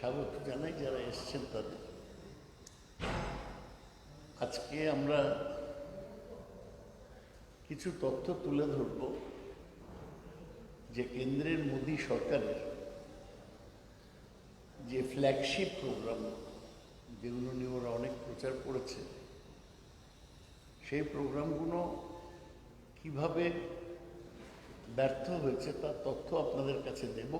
স্বাগত জানাই যারা এসছেন তাদের। আজকে আমরা কিছু তথ্য তুলে ধরব যে কেন্দ্রের মোদী সরকারের যে ফ্ল্যাগশিপ প্রোগ্রাম, যেগুলো নিয়ে ওরা অনেক প্রচার করেছে, সেই প্রোগ্রামগুলো কিভাবে ব্যর্থ হয়েছে তার তথ্য আপনাদের কাছে দেব।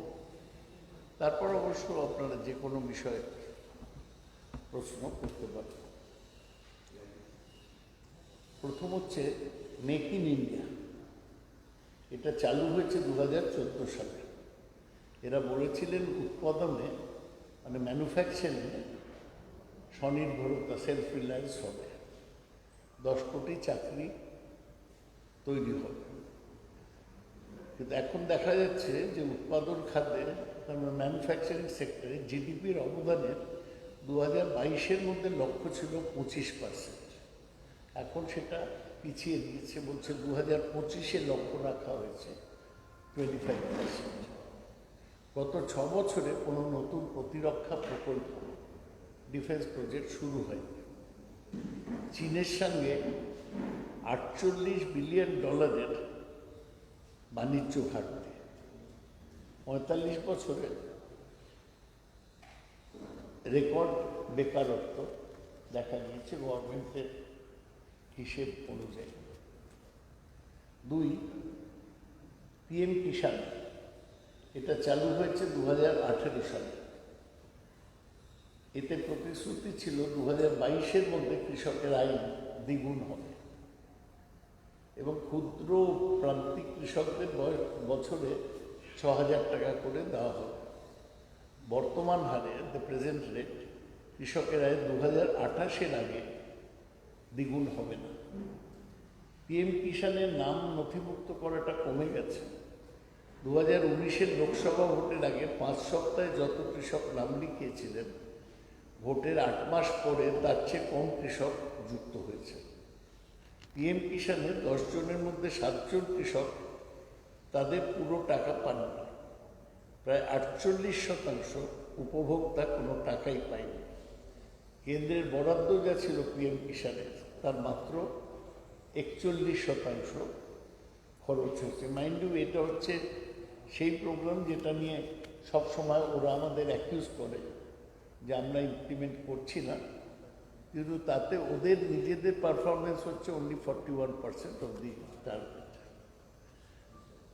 তারপর অবশ্য আপনারা যে কোনো বিষয়ে প্রশ্ন করতে পারেন। প্রথম হচ্ছে মেক ইন ইন্ডিয়া। এটা চালু হয়েছে 2014 সালে। এরা বলেছিলেন উৎপাদনে মানে ম্যানুফ্যাকচারিংয়ে স্বনির্ভরতা, সেলফ রিলায়েন্স হবে, 10 কোটি চাকরি তৈরি হবে। কিন্তু এখন দেখা যাচ্ছে যে উৎপাদন খাতে ম্যানুফ্যাকচারিং সেক্টরে জিডিপির অবদানের 2022-এর মধ্যে লক্ষ্য ছিল 25%, এখন সেটা পিছিয়ে দিয়েছে, বলছে 2025-এ লক্ষ্য রাখা হয়েছে 25%। গত 6 বছরে কোনো নতুন প্রতিরক্ষা প্রকল্প, ডিফেন্স প্রজেক্ট শুরু হয়নি। চীনের সঙ্গে $48 বিলিয়ন বাণিজ্য ঘাটতি, 45 বছরে রেকর্ড বেকারত্ব দেখা গিয়েছে গভর্নমেন্টের হিসেব অনুযায়ী। 2, পিএম কিষাণ, এটা চালু হয়েছে 2018 সালে। এতে প্রতিশ্রুতি ছিল 2022-এর মধ্যে কৃষকের আয় দ্বিগুণ হবে এবং ক্ষুদ্র প্রান্তিক কৃষকদের বছরে 6,000 টাকা করে দেওয়া হবে। বর্তমান হারে, দ্য প্রেজেন্ট রেট, কৃষকের আয় 2028-এর আগে দ্বিগুণ হবে না। পিএম কিষাণের নাম নথিভুক্ত করাটা কমে গেছে। 2019-এর লোকসভা ভোটের আগে 5 সপ্তাহে যত কৃষক নাম লিখিয়েছিলেন, ভোটের 8 মাস পরে তার চেয়ে কম কৃষক যুক্ত হয়েছে। পিএম কিষাণে 10 জনের মধ্যে 7 জন কৃষক তাদের পুরো টাকা পাননি। প্রায় 48% উপভোক্তা কোনো টাকাই পায়নি। কেন্দ্রের বরাদ্দ যা ছিল পিএম কিষাণের, তার মাত্র 41% খরচ হচ্ছে। মাইন্ড ইউ, এটা হচ্ছে সেই প্রোগ্রাম যেটা নিয়ে সবসময় ওরা আমাদের অ্যাকিউজ করে যে আমরা ইমপ্লিমেন্ট করছি না, কিন্তু তাতে ওদের নিজেদের পারফরমেন্স হচ্ছে only 41% of the target.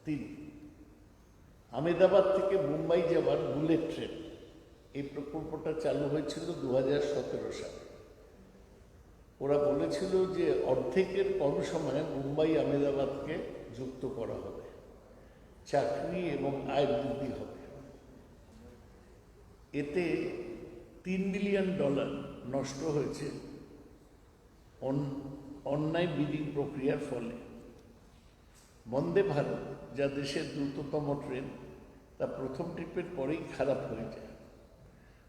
3, Ahmedabad থেকে মুম্বাই যাওয়ার বুলেট ট্রেন, এই প্রকল্পটা চালু হয়েছিল 2017 সালে। ওরা বলেছিল যে অর্ধেকের কম সময়ে মুম্বাই আহমেদাবাদকে যুক্ত করা হবে, চাকরি এবং আয় বৃদ্ধি হবে। এতে $3 বিলিয়ন নষ্ট হয়েছে অন্যায় বিডিং প্রক্রিয়ার ফলে। বন্দে ভারত, যা দেশের দ্রুততম ট্রেন, তা প্রথম ট্রিপের পরেই খারাপ হয়ে যায়।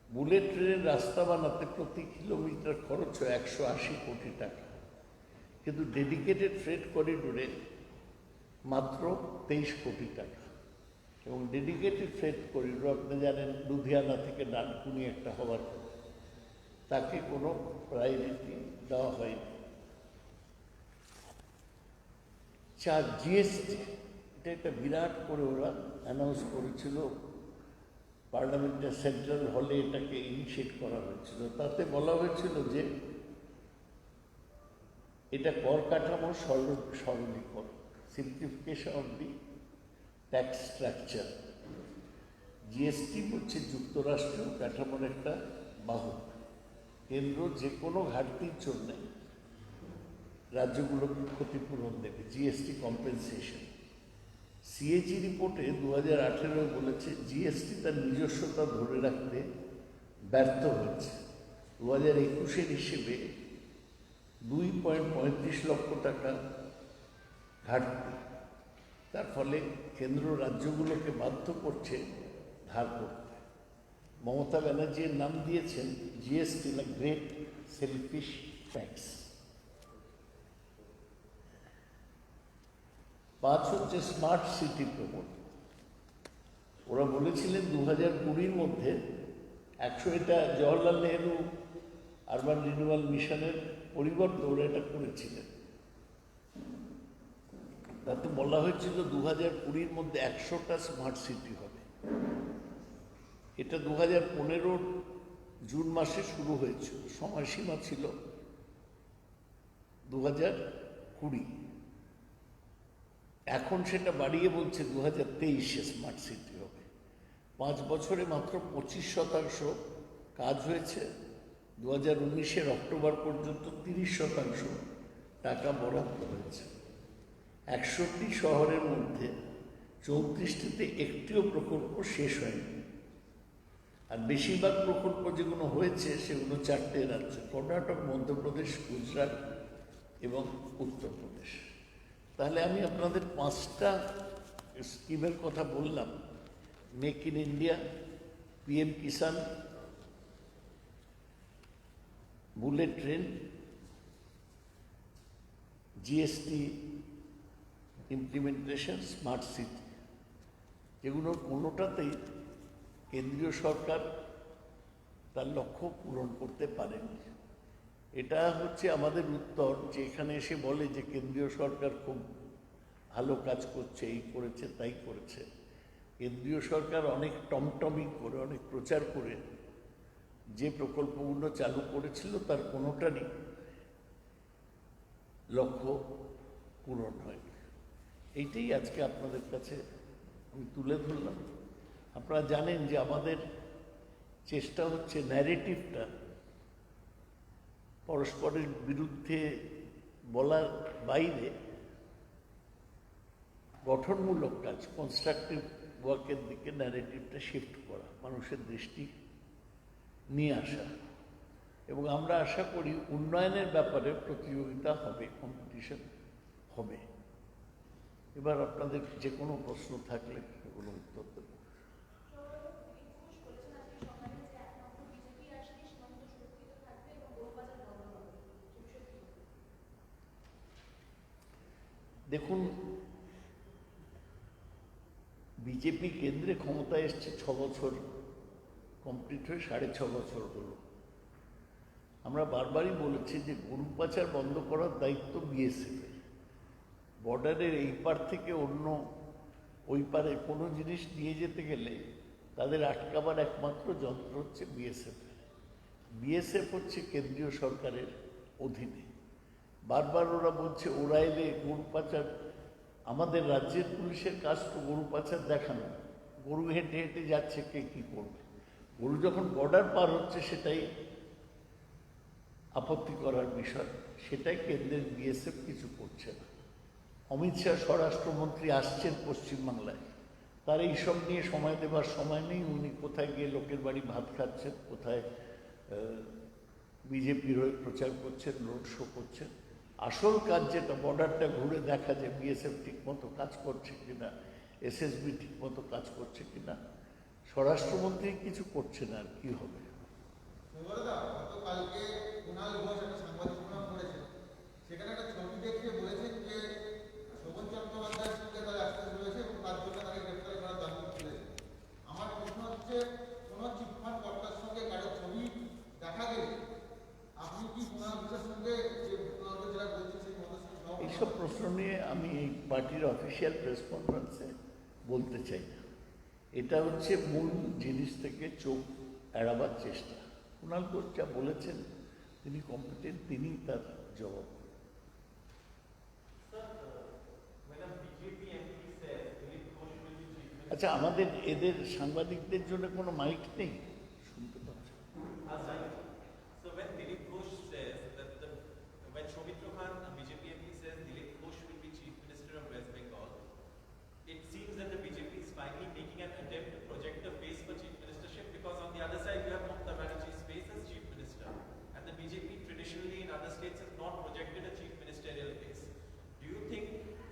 বুলেট ট্রেনের রাস্তা বানাতে প্রতি কিলোমিটার খরচ হয় 180 কোটি টাকা, কিন্তু ডেডিকেটেড ফ্রেট করিডোরে মাত্র 23 কোটি টাকা। এবং ডেডিকেটেড ফ্রেট করিডোর আপনি জানেন লুধিয়ানা থেকে ডানকুনি একটা হওয়ার কথা, তাকে কোনো প্রায়োরিটি দেওয়া হয়নি। 4, জিএসটি, এটা একটা বিরাট করে ওরা অ্যানাউন্স করেছিল, পার্লামেন্টের সেন্ট্রাল হলে এটাকে ইনিশিয়েট করা হয়েছিল। তাতে বলা হয়েছিল যে এটা কর কাঠামোর সরলীকরণ, simplification of the tax structure. GST হচ্ছে যুক্তরাষ্ট্রীয় কাঠামোর একটা বাহক। কেন্দ্র যে কোনো ঘাটতির জন্য রাজ্যগুলোকে ক্ষতিপূরণ দেবে, জিএসটি কম্পেনসেশন। সিএজি রিপোর্টে 2018 বলেছে জিএসটি তার নিজস্বতা ধরে রাখতে ব্যর্থ হয়েছে। 2021-এর হিসেবে 2.35 লক্ষ টাকা ঘাটতি। তার ফলে কেন্দ্র রাজ্যগুলোকে বাধ্য করছে ধার করতে। মমতা ব্যানার্জির নাম দিয়েছেন জিএসটি না গ্রেট সেলফিশ ট্যাক্স। 5 হচ্ছে স্মার্ট সিটি প্রমোট। ওরা বলেছিলেন 2020-র মধ্যে এটা জওহরলাল নেহরু আরবান রিনিউয়াল মিশনের পরিবর্তে ওরা এটা করেছিলেন। তাতে বলা হয়েছিল 2020-র মধ্যে 100টা স্মার্ট সিটি হবে। এটা 2015-র জুন মাসে শুরু হয়েছিল, সময়সীমা ছিল 2020। এখন সেটা বাড়িয়ে বলছে 2023-এ স্মার্ট সিটি হবে। 5 বছরে মাত্র 25% কাজ হয়েছে। 2019-এর অক্টোবর পর্যন্ত 30% টাকা বরাদ্দ হয়েছে। 61টি শহরের মধ্যে 34টিতে একটিও প্রকল্প শেষ হয়নি। আর বেশিরভাগ প্রকল্প যেগুলো হয়েছে সেগুলো 4টে রাজ্য: কর্ণাটক, মধ্যপ্রদেশ, গুজরাট এবং উত্তরপ্রদেশ। তাহলে আমি আপনাদের 5টা স্কিমের কথা বললাম: make in India, PM Kisan, bullet train, GST implementation, smart city, যেগুলোর কোনোটাতেই কেন্দ্রীয় সরকার তার লক্ষ্য পূরণ করতে পারেনি। এটা হচ্ছে আমাদের উত্তর, যে এখানে এসে বলে যে কেন্দ্রীয় সরকার খুব ভালো কাজ করছে, এই করেছে তাই করেছে। কেন্দ্রীয় সরকার অনেক টমটমিং করে, অনেক প্রচার করে যে প্রকল্পগুলো চালু করেছিল তার কোনোটারই লক্ষ্য পূরণ হয়নি। এইটাই আজকে আপনাদের কাছে আমি তুলে ধরলাম। আপনারা জানেন যে আমাদের চেষ্টা হচ্ছে ন্যারেটিভটা পরস্পরের বিরুদ্ধে বলার বাইরে গঠনমূলক কাজ, কনস্ট্রাকটিভ ওয়ার্কের দিকে ন্যারেটিভটা শিফট করা, মানুষের দৃষ্টি নিয়ে আসা। এবং আমরা আশা করি উন্নয়নের ব্যাপারে প্রতিযোগিতা হবে, কম্পিটিশন হবে। এবার আপনাদের যে কোনো প্রশ্ন থাকলে সেগুলো উত্তর দেব। দেখুন, বিজেপি কেন্দ্রে ক্ষমতায় এসছে 6 বছর কমপ্লিট হয়ে 6.5 বছর হলো। আমরা বারবারই বলেছি যে গরু পাচার বন্ধ করার দায়িত্ব BSF-এর। বর্ডারের এই পার থেকে অন্য ওই পারে কোনো জিনিস নিয়ে যেতে গেলে তাদের আটকাবার একমাত্র যন্ত্র হচ্ছে BSF-এর। BSF হচ্ছে কেন্দ্রীয় সরকারের অধীনে। বারবার ওরা বলছে ওরা এলে গরু পাচার, আমাদের রাজ্যের পুলিশের কাজ তো গরু পাচার দেখানো। গরু হেঁটে হেঁটে যাচ্ছে, কে কী করবে? গরু যখন বর্ডার পার হচ্ছে সেটাই আপত্তি করার বিষয়, সেটাই কেন্দ্রের BSF কিছু করছে না। অমিত শাহ স্বরাষ্ট্রমন্ত্রী আসছেন পশ্চিমবাংলায়, তার এইসব নিয়ে সময় দেবার সময় নেই। উনি কোথায় গিয়ে লোকের বাড়ি ভাত খাচ্ছেন, কোথায় বিজেপির হয়ে প্রচার করছেন, রোড শো করছেন। আসল কাজ যেটা, বর্ডারটা ঘুরে দেখা যায় BSF ঠিকমতো কাজ করছে কিনা, SSB ঠিকমতো কাজ করছে কিনা। স্বরাষ্ট্রমন্ত্রী কিছু করছে না, আর কি হবে? গতকালকে কুণাল ঘোষ একটা সাংবাদিক সম্মেলন করেছেন, সেখানে একটা ছবি দেখিয়ে বলেছেন যে শোভন চট্টোপাধ্যায়ের সঙ্গে তার অ্যাক্সেস রয়েছে এবং তার জন্য তাকে গ্রেফতার করার দাবি তুলেছে। আমার প্রশ্ন হচ্ছে, কোনো চিটফান্ড কর্তার সঙ্গে কারো ছবি দেখা গেলে আপনি কি কুণাল ঘোষের সঙ্গে যে কুণাল ঘোষ যেটা বলছে সেই মতের সঙ্গে? এইসব প্রশ্ন নিয়ে আমি এই পার্টির অফিসিয়াল প্রেস কনফারেন্সে বলতে চাই না। এটা হচ্ছে মূল জিনিস থেকে চোখ এড়াবার চেষ্টা। কুণাল ঘোষ যা বলেছেন তিনি কম্পিটেন্ট, তিনি তার জবাব। আচ্ছা, আমাদের এদের সাংবাদিকদের জন্য কোনো মাইক নেই, শুনতে পাচ্ছি। So when Dilip Ghosh says that when Soumitra Khan, BJP MP, says Dilip Ghosh will be Chief Minister of West Bengal, it seems that the BJP is finally making an attempt to project a face for Chief Ministership, because on the other side you have Mamata Banerjee's face as Chief Minister, and the BJP traditionally in other states has not projected a Chief Ministerial face. Do you think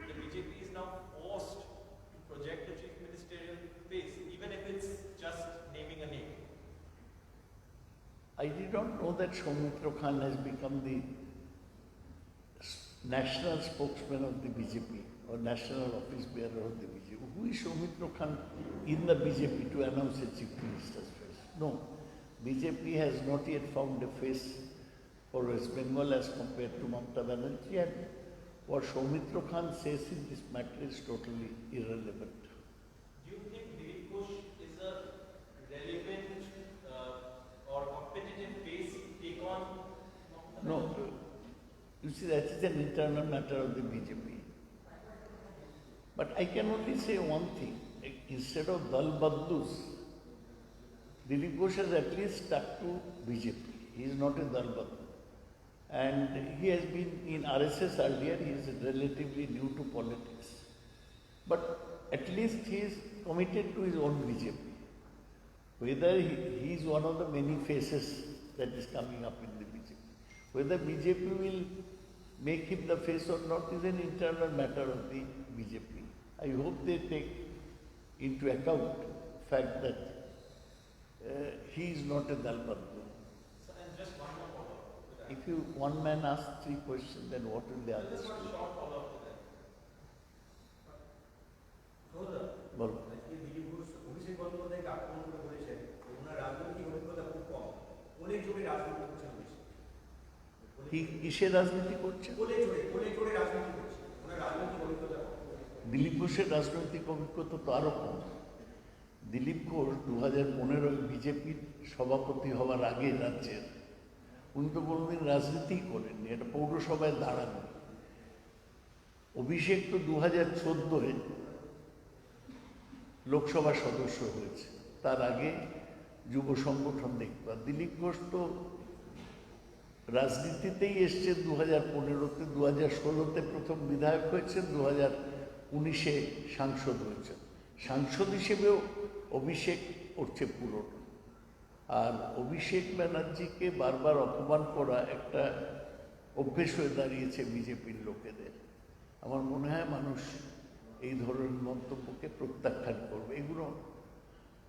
the BJP is now forced to project a Chief Ministerial face, even if it's just naming a name? I did not know that Soumitra Khan has become the national spokesman of the BJP or national office bearer of the BJP. Who is Soumitra Khan in the BJP to announce a chief minister's face? No. BJP has not yet found a face for West Bengal as compared to Mamata Banerjee, and what Soumitra Khan says in this matter is totally irrelevant. Do you think Dilip Ghosh is a relevant or competitive face to take on Mamata No, Banerjee? you see, that is an internal matter of the BJP. But I can only say one thing. Instead of Dal Bandhus, Dilip Ghosh has at least stuck to BJP. He is not a Dal Bandhu. And he has been in RSS earlier. He is relatively new to politics. But at least he is committed to his own BJP. Whether he is one of the many faces that is coming up in the BJP. Whether BJP will make him the face or not is an internal matter of the BJP. I hope they take into account the fact that he is not a Dal Bandhu. So, and just one more follow-up to that. If you one man asks 3 questions, then what will the others Just one do? short follow-up to that. বলো। আজকে দিলীপ ঘোষ অভিষেক বন্দ্যোপাধ্যায়কে আক্রমণ করে বলেছেন যে ওনার রাজনৈতিক অভিজ্ঞতা খুব কম, কোলে চড়ে রাজনীতি করছেন কিসের রাজনীতি করছে? কোলে চড়ে রাজনীতি করছে, ওনার রাজনৈতিক অভিজ্ঞতা কম। দিলীপ ঘোষের রাজনৈতিক অভিজ্ঞতা তো আরো কম। দিলীপ ঘোষ 2015 বিজেপির সভাপতি হওয়ার আগে রাজ্যের উনি তো কোনোদিন রাজনীতি করেননি, এটা পৌরসভায় দাঁড়ানো। অভিষেক তো 2014 লোকসভা সদস্য হয়েছে, তার আগে যুব সংগঠন দেখত। আর দিলীপ ঘোষ তো রাজনীতিতেই এসছে 2015-তে, 2016-তে প্রথম বিধায়ক হয়েছেন, 2019-এ সাংসদ হয়েছেন। সাংসদ হিসেবেও অভিষেক করছে পুরোটা। আর অভিষেক ব্যানার্জিকে বারবার অপমান করা একটা অভ্যেস হয়ে দাঁড়িয়েছে বিজেপির লোকেদের। আমার মনে হয় মানুষ এই ধরনের মন্তব্যকে প্রত্যাখ্যান করবে। এগুলো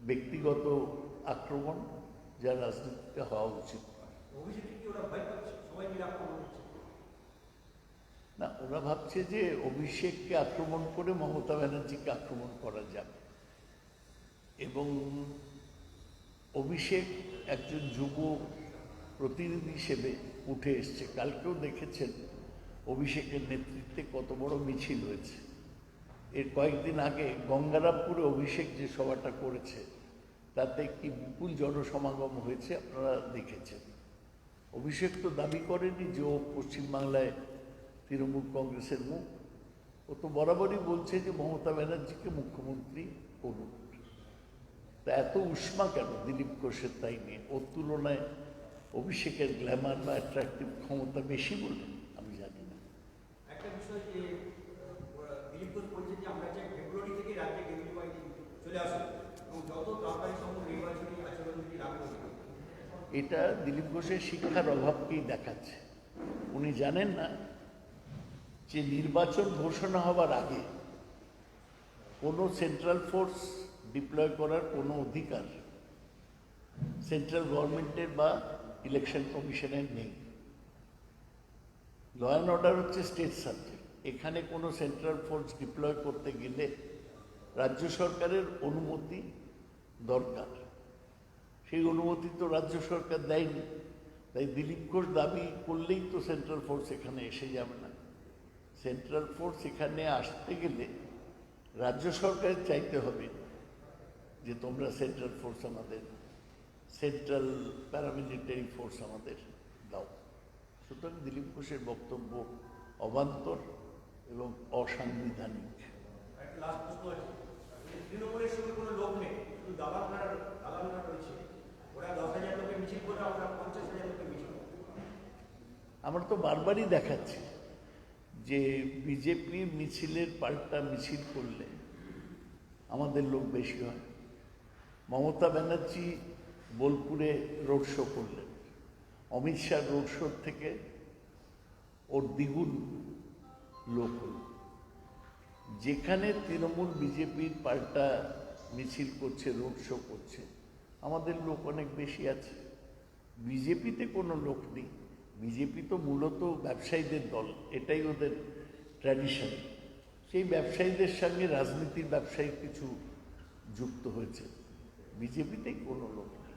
ব্যক্তিগত আক্রমণ, যা রাজনীতিতে হওয়া উচিত নয়। অভিষেককে কি ওরা ভয় পাচ্ছে, সবাই মিলে আক্রমণ করছে? না, ওরা ভাবছে যে অভিষেককে আক্রমণ করে মমতা ব্যানার্জিকে আক্রমণ করা যাবে। এবং অভিষেক একজন যুব প্রতিনিধি হিসেবে উঠে এসছে। কালকেও দেখেছেন অভিষেকের নেতৃত্বে কত বড় মিছিল হয়েছে। এর কয়েকদিন আগে গঙ্গারামপুরে অভিষেক যে সভাটা করেছে তাতে কি বিপুল জনসমাগম হয়েছে আপনারা দেখেছেন। অভিষেক তো দাবি করেনি যে ও পশ্চিমবাংলায় তৃণমূল কংগ্রেসের মুখ। ও তো বরাবরই বলছে যে মমতা ব্যানার্জিকে মুখ্যমন্ত্রী করুন। তা এত উষ্মা কেন দিলীপ ঘোষের তাই নিয়ে? ওর তুলনায় অভিষেকের গ্ল্যামার বা অ্যাট্রাকটিভ ক্ষমতা বেশি বলে আমি জানি না। একটা বিষয় যে দিলীপ ঘোষ বলছে যে আমরা চাই ফেব্রুয়ারি থেকে রাজ্যে কেন্দ্রীয় বাহিনী চলে আসুন এবং যত তাড়াতাড়ি সম্ভব নির্বাচনী আচরণবিধি লাগু করবে। এটা দিলীপ ঘোষের শিক্ষার অভাবকেই দেখাচ্ছে। উনি জানেন না যে নির্বাচন ঘোষণা হবার আগে কোনো সেন্ট্রাল ফোর্স ডিপ্লয় করার কোনো অধিকার সেন্ট্রাল গভর্নমেন্টের বা ইলেকশন কমিশনের নেই। ল অ্যান্ড অর্ডার হচ্ছে স্টেট সাবজেক্ট। এখানে কোনো সেন্ট্রাল ফোর্স ডিপ্লয় করতে গেলে রাজ্য সরকারের অনুমতি দরকার। সেই অনুমতি তো রাজ্য সরকার দেয়নি। তাই দিলীপ ঘোষ দাবি করলেই তো সেন্ট্রাল ফোর্স এখানে এসে যাবে না। সেন্ট্রাল ফোর্স এখানে আসতে গেলে রাজ্য সরকার চাইতে হবে যে তোমরা সেন্ট্রাল ফোর্স আমাদের, সেন্ট্রাল প্যারামিলিটারি ফোর্স আমাদের দাও। সুতরাং দিলীপ ঘোষের বক্তব্য অবান্তর এবং অসাংবিধানিক। একটা লাস্ট প্রশ্ন আছে, তৃণমূলের সঙ্গে কোনো লোক নেই, শুধু দালালরা রয়েছে। ওরা 10,000 লোকের মিছিল করে, আমরা 50,000 লোকের মিছিল করব। আমরা তো বারবারই দেখাচ্ছি যে বিজেপি মিছিলের পাল্টা মিছিল করলে আমাদের লোক বেশি হয়। মমতা ব্যানার্জি বোলপুরে রোড শো করলেন, অমিত শাহ রোড শো থেকে ওর দ্বিগুণ লোক হল। যেখানে তৃণমূল বিজেপির পাল্টা মিছিল করছে, রোড শো করছে, আমাদের লোক অনেক বেশি আছে। বিজেপিতে কোনো লোক নেই। বিজেপি তো মূলত ব্যবসায়ীদের দল, এটাই ওদের ট্র্যাডিশন। সেই ব্যবসায়ীদের সঙ্গে রাজনীতির ব্যবসায়ী কিছু যুক্ত হয়েছে। বিজেপিতেই কোনো লোক নেই।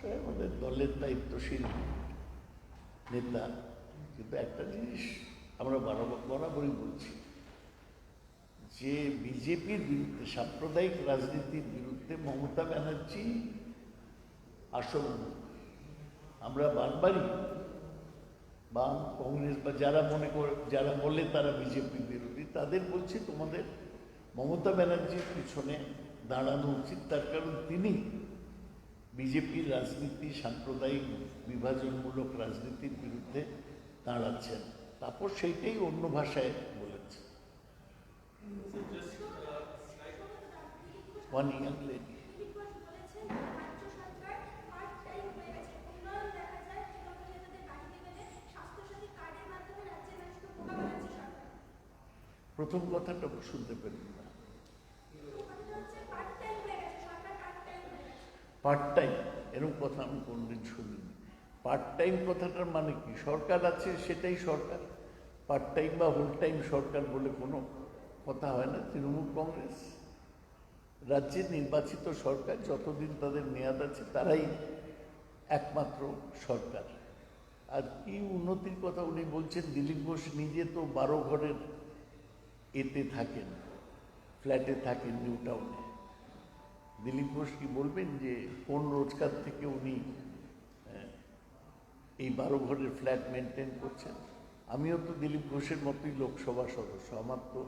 মহাশয় আমাদের দলের দায়িত্বশীল নেতা, কিন্তু একটা জিনিস আমরা বরাবরই বলছি যে বিজেপির বিরুদ্ধে, সাম্প্রদায়িক রাজনীতির বিরুদ্ধে মমতা ব্যানার্জি আসল মুখ। আমরা বারবারই বাম, কংগ্রেস বা যারা মনে করে, যারা বলে তারা বিজেপি বিরোধী, তাদের বলছি তোমাদের মমতা ব্যানার্জির পিছনে দাঁড়ানো উচিত। তার কারণ তিনি বিজেপির রাজনীতি, সাম্প্রদায়িক বিভাজনমূলক রাজনীতির বিরুদ্ধে দাঁড়াচ্ছেন। তারপর সেইটাই অন্য ভাষায় বলেছে। So just slight. One young lady. প্রথম কথাটা শুনতে পেলেন না। পার্ট টাইম এরকম কথা আমি কোনদিন শুনিনি। পার্ট টাইম কথাটার মানে কি? সরকার আছে সেটাই সরকার। পার্ট টাইম বা হোল টাইম সরকার বলে কোনো কথা হয় না। তৃণমূল কংগ্রেস রাজ্যের নির্বাচিত সরকার, যতদিন তাদের মেয়াদ আছে তারাই একমাত্র সরকার। আর কি উন্নতির কথা উনি বলছেন? দিলীপ ঘোষ নিজে তো 12 ঘরের এতে থাকেন, ফ্ল্যাটে থাকেন নিউ টাউনে। দিলীপ ঘোষ কি বলবেন যে কোন রোজগার থেকে উনি এই 12 ঘরের ফ্ল্যাট মেনটেন করছেন? আমিও তো দিলীপ ঘোষের মতোই লোকসভা সদস্য, আমার তো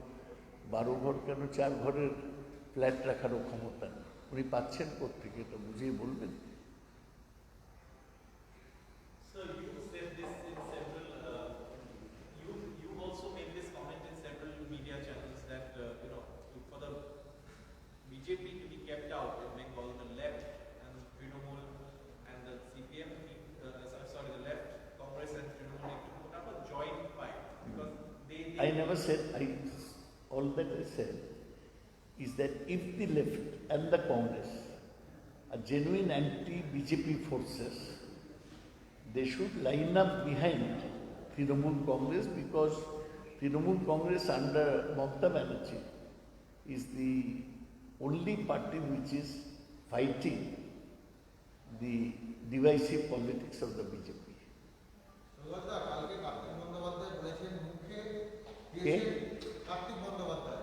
12 ঘর কেন 4 ঘরের ফ্ল্যাট রাখারও ক্ষমতা নেই। উনি পাচ্ছেন কোত্থেকে? এটা বুঝিয়ে বলবেন। So you said this in several, you also made this comment in several media channels that, for the BJP to be kept out in Bengal, the left and Trinamool and the CPM, the left, Congress and Trinamool need to put up a joint fight because they I never said, all that I said is that if the left and the Congress are genuine anti-BJP forces, they should line up behind Trinamool Congress, because Trinamool Congress under Mamata Banerjee is the only party which is fighting the divisive politics of the BJP. সুগতা, কালকে কার্তিক বন্দ্যোপাধ্যায় বলেছেন মুখে কে? কার্তিক বন্দ্যোপাধ্যায়।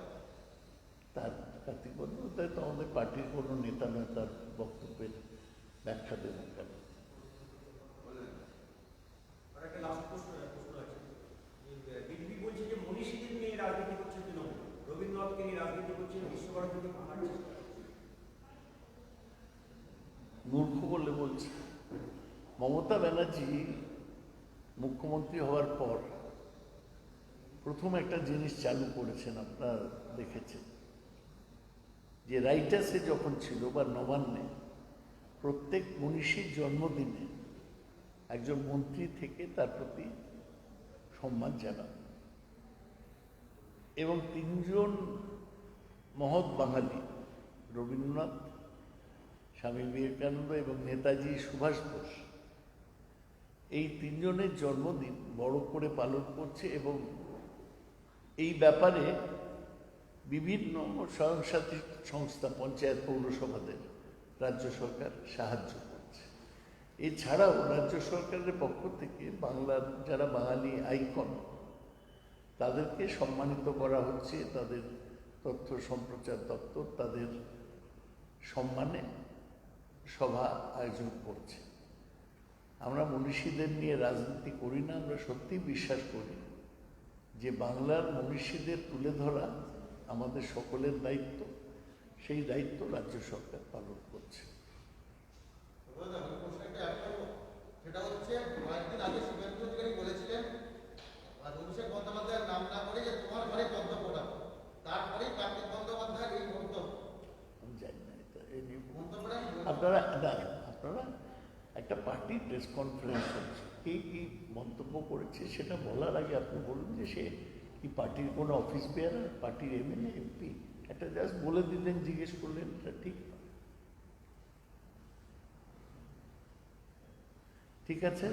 তার কার্তিক বন্দ্যোপাধ্যায় তো আমাদের পার্টির কোনো নেতা নয়, তার বক্তব্যের ব্যাখ্যা দেবেন কেন? আর একটা লাস্ট প্রশ্ন আছে। বিজেপি বলছে যে মনীষীদের নিয়ে রাজনীতি করছে তৃণমূল, রবীন্দ্রনাথকে নিয়ে রাজনীতি করছে, বিশ্বভারতীকে ভাঙার চেষ্টা করছে। মূর্খ বলে বলছে। মমতা ব্যানার্জি মুখ্যমন্ত্রী হওয়ার পর প্রথম একটা জিনিস চালু করেছেন, আপনারা দেখেছেন, যে রাইটার্সে যখন ছিল বা নবান্নে প্রত্যেক মনীষীর জন্মদিনে একজন মন্ত্রী থেকে তার প্রতি সম্মান জানান। এবং 3 জন মহৎ বাঙালি, রবীন্দ্রনাথ, স্বামী বিবেকানন্দ এবং নেতাজি সুভাষ বোস, এই 3 জনের জন্মদিন বড় করে পালন করছে। এবং এই ব্যাপারে বিভিন্ন স্বয়ংসাথী সংস্থা, পঞ্চায়েত, পৌরসভাদের রাজ্য সরকার সাহায্য করছে। এছাড়াও রাজ্য সরকারের পক্ষ থেকে বাংলার যারা বাঙালি আইকন, তাদেরকে সম্মানিত করা হচ্ছে। তাদের তথ্য সম্প্রচার দপ্তর তাদের সম্মানে সভা আয়োজন করছে। আমরা মনীষীদের নিয়ে রাজনীতি করি না। আমরা সত্যিই বিশ্বাস করি যে বাংলার মনীষীদের তুলে ধরা আমাদের সকলের দায়িত্ব। সেই দায়িত্ব রাজ্য সরকার পালন করছে। সুগতা, আমি প্রশ্নটা অ্যাড করবো। সেটা হচ্ছে, কয়েকদিন আগে শুভেন্দু অধিকারী বলেছিলেন আর অভিষেক বন্দ্যোপাধ্যায়ের নাম না করে যে তোমার ঘরে পদ্ম ফোটাবো। তারপরেই কার্তিক বন্দ্যোপাধ্যায়ের এই মন্তব্য। আমি জানি না এটা এই নিয়ে মন্তব্যটা আমি বলছি। আপনারা একটা পার্টি প্রেস কনফারেন্স হচ্ছে, কে কী মন্তব্য করেছে সেটা বলার আগে আপনি বলুন যে সে কি পার্টির কোনো অফিস বেয়ারার, পার্টির এমএলএ, এমপি? এটা জাস্ট বলে দিলেন, জিজ্ঞেস করলেন, এটা ঠিক না। ঠিক আছে।